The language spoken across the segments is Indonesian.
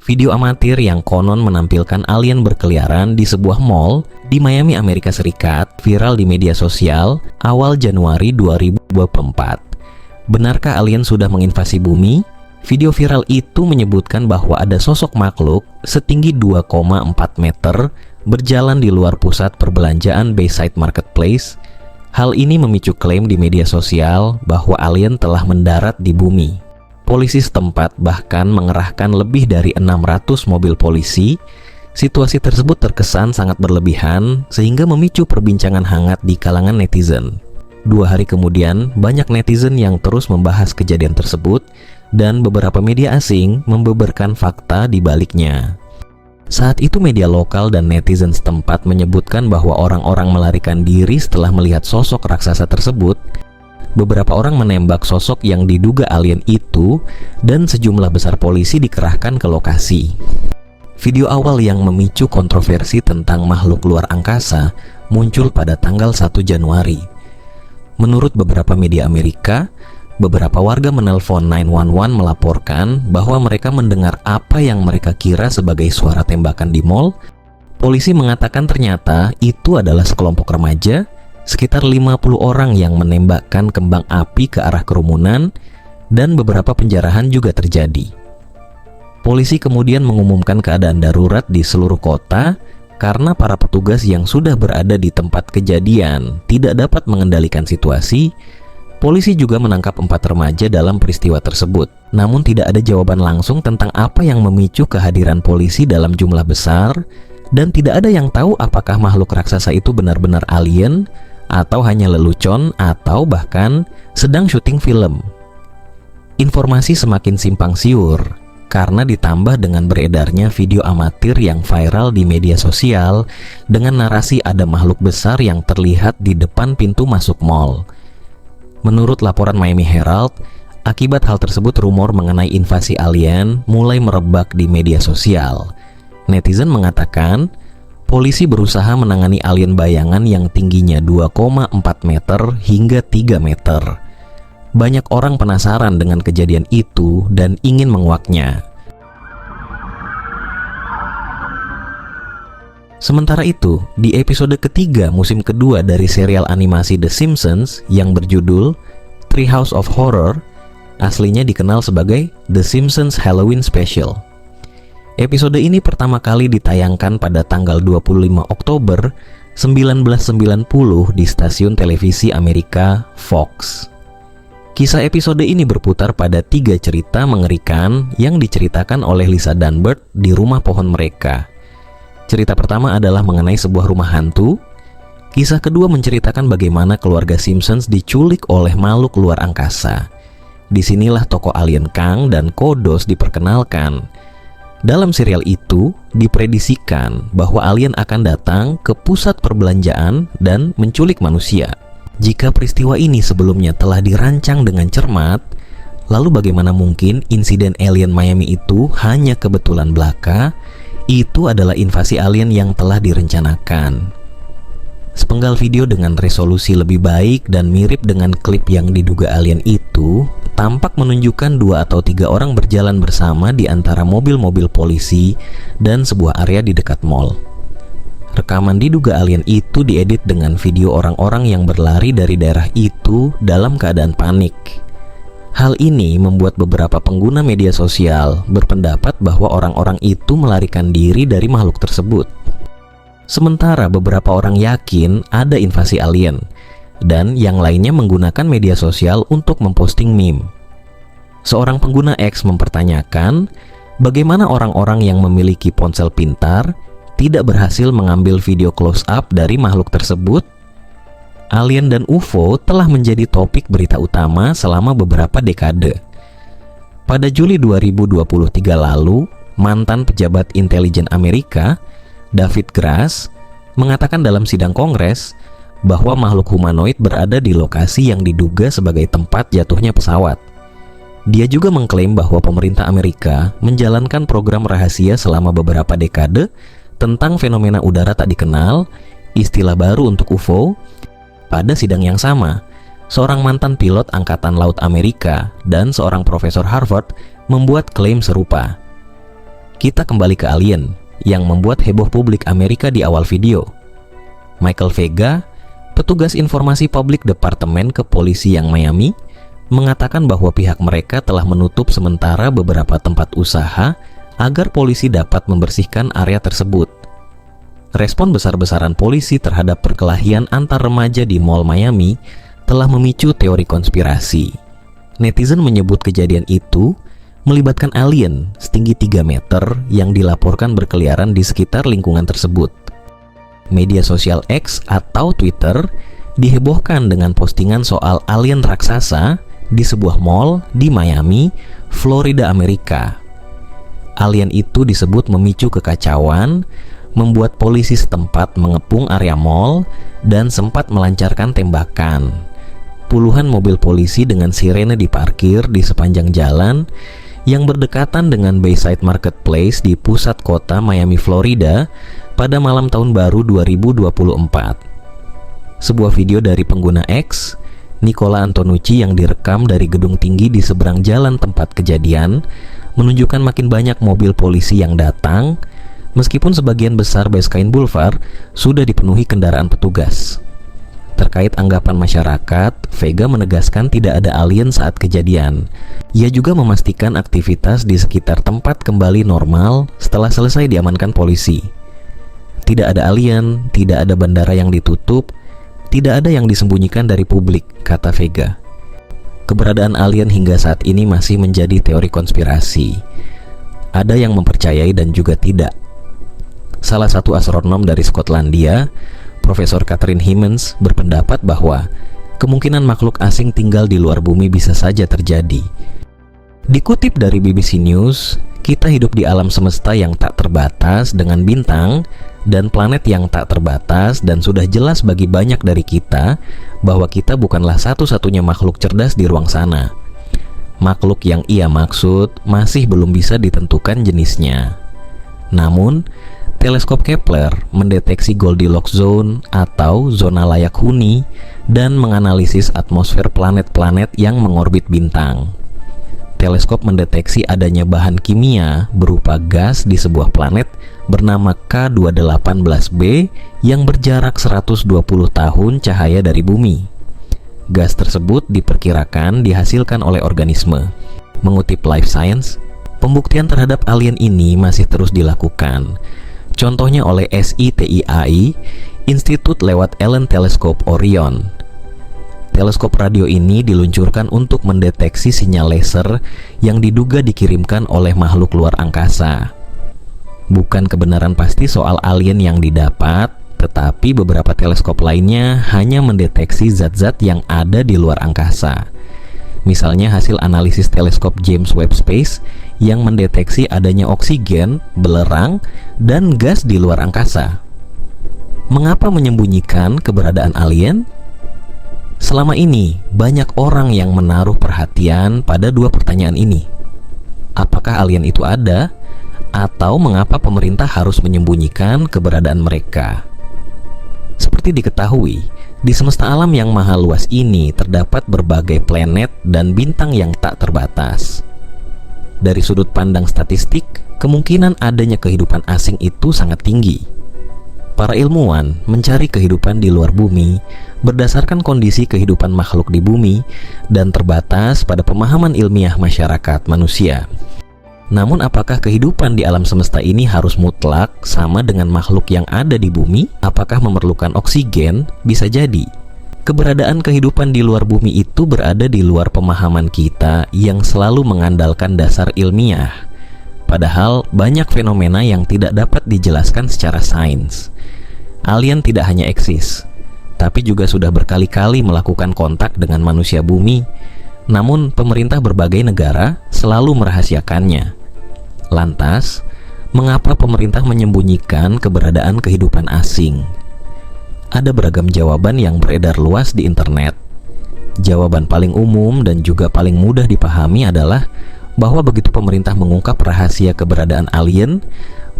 Video amatir yang konon menampilkan alien berkeliaran di sebuah mall di Miami, Amerika Serikat, viral di media sosial awal Januari 2024. Benarkah alien sudah menginvasi bumi? Video viral itu menyebutkan bahwa ada sosok makhluk setinggi 2,4 meter berjalan di luar pusat perbelanjaan Bayside Marketplace. Hal ini memicu klaim di media sosial bahwa alien telah mendarat di bumi. Polisi setempat bahkan mengerahkan lebih dari 600 mobil polisi. Situasi tersebut terkesan sangat berlebihan sehingga memicu perbincangan hangat di kalangan netizen. 2 hari kemudian, banyak netizen yang terus membahas kejadian tersebut dan beberapa media asing membeberkan fakta di baliknya. Saat itu media lokal dan netizen setempat menyebutkan bahwa orang-orang melarikan diri setelah melihat sosok raksasa tersebut. Beberapa orang menembak sosok yang diduga alien itu dan sejumlah besar polisi dikerahkan ke lokasi. Video awal yang memicu kontroversi tentang makhluk luar angkasa muncul pada tanggal 1 Januari. Menurut beberapa media Amerika, beberapa warga menelpon 911 melaporkan bahwa mereka mendengar apa yang mereka kira sebagai suara tembakan di mall. Polisi mengatakan ternyata itu adalah sekelompok remaja, sekitar 50 orang yang menembakkan kembang api ke arah kerumunan, dan beberapa penjarahan juga terjadi. Polisi kemudian mengumumkan keadaan darurat di seluruh kota karena para petugas yang sudah berada di tempat kejadian tidak dapat mengendalikan situasi. Polisi juga menangkap 4 remaja dalam peristiwa tersebut. Namun tidak ada jawaban langsung tentang apa yang memicu kehadiran polisi dalam jumlah besar, dan tidak ada yang tahu apakah makhluk raksasa itu benar-benar alien atau hanya lelucon atau bahkan sedang syuting film. Informasi semakin simpang siur karena ditambah dengan beredarnya video amatir yang viral di media sosial dengan narasi ada makhluk besar yang terlihat di depan pintu masuk mall. Menurut laporan Miami Herald, akibat hal tersebut rumor mengenai invasi alien mulai merebak di media sosial. Netizen mengatakan polisi berusaha menangani alien bayangan yang tingginya 2,4 meter hingga 3 meter. Banyak orang penasaran dengan kejadian itu dan ingin menguaknya. Sementara itu, di episode ketiga musim kedua dari serial animasi The Simpsons yang berjudul Treehouse of Horror, aslinya dikenal sebagai The Simpsons Halloween Special. Episode ini pertama kali ditayangkan pada tanggal 25 Oktober 1990 di stasiun televisi Amerika Fox. Kisah episode ini berputar pada 3 cerita mengerikan yang diceritakan oleh Lisa Dunbert di rumah pohon mereka. Cerita pertama adalah mengenai sebuah rumah hantu. Kisah kedua menceritakan bagaimana keluarga Simpsons diculik oleh makhluk luar angkasa. Disinilah tokoh alien Kang dan Kodos diperkenalkan. Dalam serial itu, diprediksikan bahwa alien akan datang ke pusat perbelanjaan dan menculik manusia. Jika peristiwa ini sebelumnya telah dirancang dengan cermat, lalu bagaimana mungkin insiden alien Miami itu hanya kebetulan belaka? Itu adalah invasi alien yang telah direncanakan. Sepenggal video dengan resolusi lebih baik dan mirip dengan klip yang diduga alien itu tampak menunjukkan 2 atau 3 orang berjalan bersama di antara mobil-mobil polisi dan sebuah area di dekat mall. Rekaman diduga alien itu diedit dengan video orang-orang yang berlari dari daerah itu dalam keadaan panik. Hal ini membuat beberapa pengguna media sosial berpendapat bahwa orang-orang itu melarikan diri dari makhluk tersebut. Sementara beberapa orang yakin ada invasi alien, dan yang lainnya menggunakan media sosial untuk memposting meme. Seorang pengguna X mempertanyakan bagaimana orang-orang yang memiliki ponsel pintar tidak berhasil mengambil video close up dari makhluk tersebut. Alien dan UFO telah menjadi topik berita utama selama beberapa dekade. Pada Juli 2023 lalu, mantan pejabat intelijen Amerika, David Grass, mengatakan dalam sidang Kongres bahwa makhluk humanoid berada di lokasi yang diduga sebagai tempat jatuhnya pesawat. Dia juga mengklaim bahwa pemerintah Amerika menjalankan program rahasia selama beberapa dekade tentang fenomena udara tak dikenal, istilah baru untuk UFO. Pada sidang yang sama, seorang mantan pilot Angkatan Laut Amerika dan seorang profesor Harvard membuat klaim serupa. Kita kembali ke alien yang membuat heboh publik Amerika di awal video. Michael Vega, petugas informasi publik Departemen Kepolisian Miami, mengatakan bahwa pihak mereka telah menutup sementara beberapa tempat usaha agar polisi dapat membersihkan area tersebut. Respon besar-besaran polisi terhadap perkelahian antar remaja di Mall Miami telah memicu teori konspirasi. Netizen menyebut kejadian itu melibatkan alien setinggi 3 meter yang dilaporkan berkeliaran di sekitar lingkungan tersebut. Media sosial X atau Twitter dihebohkan dengan postingan soal alien raksasa di sebuah mall di Miami, Florida, Amerika. Alien itu disebut memicu kekacauan, membuat polisi setempat mengepung area mall dan sempat melancarkan tembakan. Puluhan mobil polisi dengan sirene diparkir di sepanjang jalan yang berdekatan dengan Bayside Marketplace di pusat kota Miami, Florida pada malam tahun baru 2024. Sebuah video dari pengguna X, Nicola Antonucci, yang direkam dari gedung tinggi di seberang jalan tempat kejadian, menunjukkan makin banyak mobil polisi yang datang, meskipun sebagian besar Biscayne Boulevard sudah dipenuhi kendaraan petugas. Terkait anggapan masyarakat, Vega menegaskan tidak ada alien saat kejadian. Ia juga memastikan aktivitas di sekitar tempat kembali normal setelah selesai diamankan polisi. Tidak ada alien, tidak ada bandara yang ditutup, tidak ada yang disembunyikan dari publik, kata Vega. Keberadaan alien hingga saat ini masih menjadi teori konspirasi. Ada yang mempercayai dan juga tidak. Salah satu astronom dari Skotlandia, Profesor Catherine Himmens, berpendapat bahwa kemungkinan makhluk asing tinggal di luar bumi bisa saja terjadi. Dikutip dari BBC News, kita hidup di alam semesta yang tak terbatas dengan bintang dan planet yang tak terbatas, dan sudah jelas bagi banyak dari kita bahwa kita bukanlah satu-satunya makhluk cerdas di ruang sana. Makhluk yang ia maksud masih belum bisa ditentukan jenisnya. Namun, teleskop Kepler mendeteksi Goldilocks Zone atau zona layak huni dan menganalisis atmosfer planet-planet yang mengorbit bintang. Teleskop mendeteksi adanya bahan kimia berupa gas di sebuah planet bernama K218b yang berjarak 120 tahun cahaya dari bumi. Gas tersebut diperkirakan dihasilkan oleh organisme. Mengutip Life Science, pembuktian terhadap alien ini masih terus dilakukan. Contohnya oleh SITIAI, Institut lewat Allen Telescope Orion. Teleskop radio ini diluncurkan untuk mendeteksi sinyal laser yang diduga dikirimkan oleh makhluk luar angkasa. Bukan kebenaran pasti soal alien yang didapat, tetapi beberapa teleskop lainnya hanya mendeteksi zat-zat yang ada di luar angkasa. Misalnya hasil analisis teleskop James Webb Space yang mendeteksi adanya oksigen, belerang, dan gas di luar angkasa. Mengapa menyembunyikan keberadaan alien? Selama ini, banyak orang yang menaruh perhatian pada dua pertanyaan ini. Apakah alien itu ada? Atau mengapa pemerintah harus menyembunyikan keberadaan mereka? Seperti diketahui, di semesta alam yang maha luas ini terdapat berbagai planet dan bintang yang tak terbatas. Dari sudut pandang statistik, kemungkinan adanya kehidupan asing itu sangat tinggi. Para ilmuwan mencari kehidupan di luar bumi berdasarkan kondisi kehidupan makhluk di bumi dan terbatas pada pemahaman ilmiah masyarakat manusia. Namun apakah kehidupan di alam semesta ini harus mutlak sama dengan makhluk yang ada di bumi? Apakah memerlukan oksigen? Bisa jadi. Keberadaan kehidupan di luar bumi itu berada di luar pemahaman kita yang selalu mengandalkan dasar ilmiah. Padahal banyak fenomena yang tidak dapat dijelaskan secara sains. Alien tidak hanya eksis, tapi juga sudah berkali-kali melakukan kontak dengan manusia bumi. Namun pemerintah berbagai negara selalu merahasiakannya. Lantas, mengapa pemerintah menyembunyikan keberadaan kehidupan asing? Ada beragam jawaban yang beredar luas di internet. Jawaban paling umum dan juga paling mudah dipahami adalah bahwa begitu pemerintah mengungkap rahasia keberadaan alien,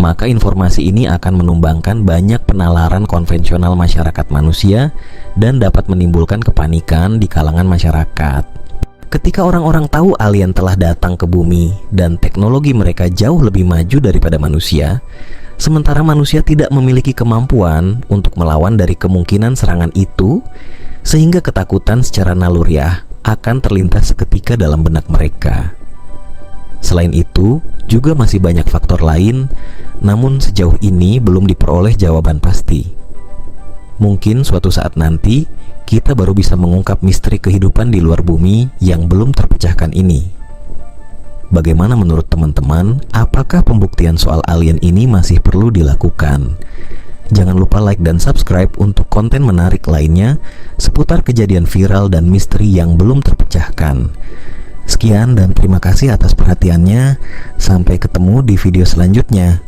maka informasi ini akan menumbangkan banyak penalaran konvensional masyarakat manusia dan dapat menimbulkan kepanikan di kalangan masyarakat. Ketika orang-orang tahu alien telah datang ke bumi dan teknologi mereka jauh lebih maju daripada manusia, sementara manusia tidak memiliki kemampuan untuk melawan dari kemungkinan serangan itu, sehingga ketakutan secara naluriah akan terlintas seketika dalam benak mereka. Selain itu, juga masih banyak faktor lain, namun sejauh ini belum diperoleh jawaban pasti. Mungkin suatu saat nanti, kita baru bisa mengungkap misteri kehidupan di luar bumi yang belum terpecahkan ini. Bagaimana menurut teman-teman? Apakah pembuktian soal alien ini masih perlu dilakukan? Jangan lupa like dan subscribe untuk konten menarik lainnya seputar kejadian viral dan misteri yang belum terpecahkan. Sekian dan terima kasih atas perhatiannya. Sampai ketemu di video selanjutnya.